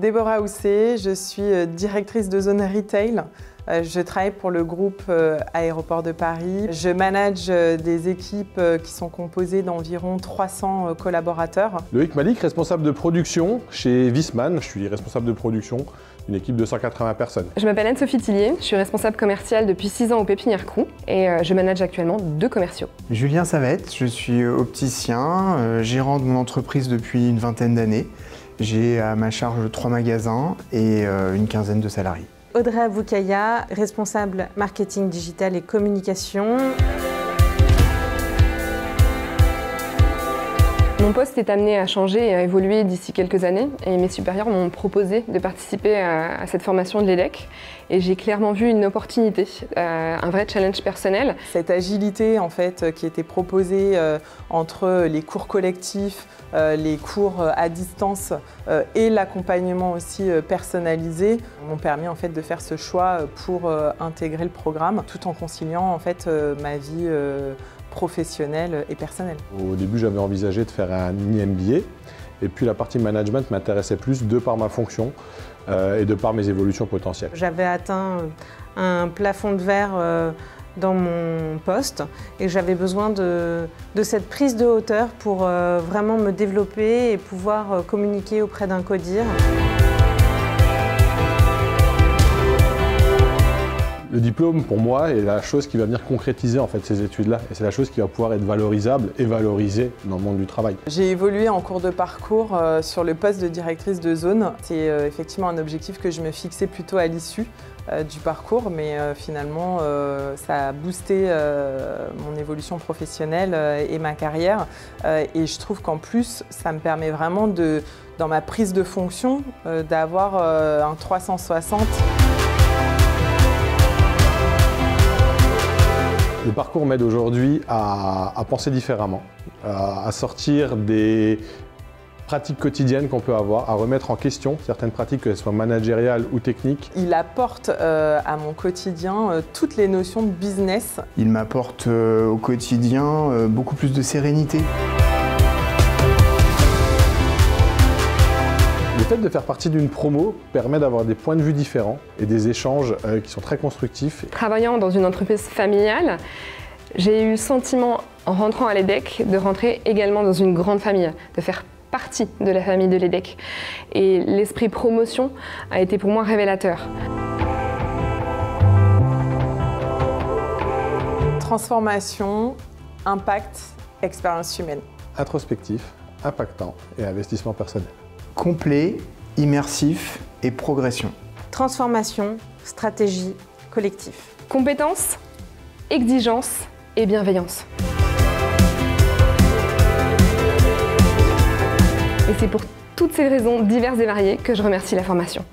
Déborah Housset, je suis directrice de zone retail. Je travaille pour le groupe Aéroports de Paris. Je manage des équipes qui sont composées d'environ 300 collaborateurs. Loïc Malik, responsable de production chez Viessmann. Je suis responsable de production d'une équipe de 180 personnes. Je m'appelle Anne-Sophie Tillier, je suis responsable commerciale depuis 6 ans au Pépinière Crew et je manage actuellement 2 commerciaux. Julien Savette, je suis opticien, gérant de mon entreprise depuis une vingtaine d'années. J'ai à ma charge 3 magasins et une quinzaine de salariés. Audrey Aboukaya, responsable marketing digital et communication. Mon poste est amené à changer et à évoluer d'ici quelques années et mes supérieurs m'ont proposé de participer à cette formation de l'EDEC et j'ai clairement vu une opportunité, un vrai challenge personnel. Cette agilité en fait, qui était proposée entre les cours collectifs, les cours à distance et l'accompagnement aussi personnalisé m'ont permis en fait, de faire ce choix pour intégrer le programme tout en conciliant en fait, ma vie professionnelle et personnelle. Au début, j'avais envisagé de faire un MBA et puis la partie management m'intéressait plus de par ma fonction et de par mes évolutions potentielles. J'avais atteint un plafond de verre dans mon poste et j'avais besoin de cette prise de hauteur pour vraiment me développer et pouvoir communiquer auprès d'un codir. Le diplôme, pour moi, est la chose qui va venir concrétiser en fait, ces études-là. Et c'est la chose qui va pouvoir être valorisable et valorisée dans le monde du travail. J'ai évolué en cours de parcours sur le poste de directrice de zone. C'est effectivement un objectif que je me fixais plutôt à l'issue du parcours, mais finalement, ça a boosté mon évolution professionnelle et ma carrière. Et je trouve qu'en plus, ça me permet vraiment, dans ma prise de fonction, d'avoir un 360. Le parcours m'aide aujourd'hui à penser différemment, à sortir des pratiques quotidiennes qu'on peut avoir, à remettre en question certaines pratiques, qu'elles soient managériales ou techniques. Il apporte à mon quotidien toutes les notions de business. Il m'apporte au quotidien beaucoup plus de sérénité. Le fait de faire partie d'une promo permet d'avoir des points de vue différents et des échanges qui sont très constructifs. Travaillant dans une entreprise familiale, j'ai eu le sentiment, en rentrant à l'EDEC, de rentrer également dans une grande famille, de faire partie de la famille de l'EDEC. Et l'esprit promotion a été pour moi révélateur. Transformation, impact, expérience humaine. Introspectif, impactant et investissement personnel. Complet, immersif et progression. Transformation, stratégie, collectif. Compétence, exigence et bienveillance. Et c'est pour toutes ces raisons diverses et variées que je remercie la formation.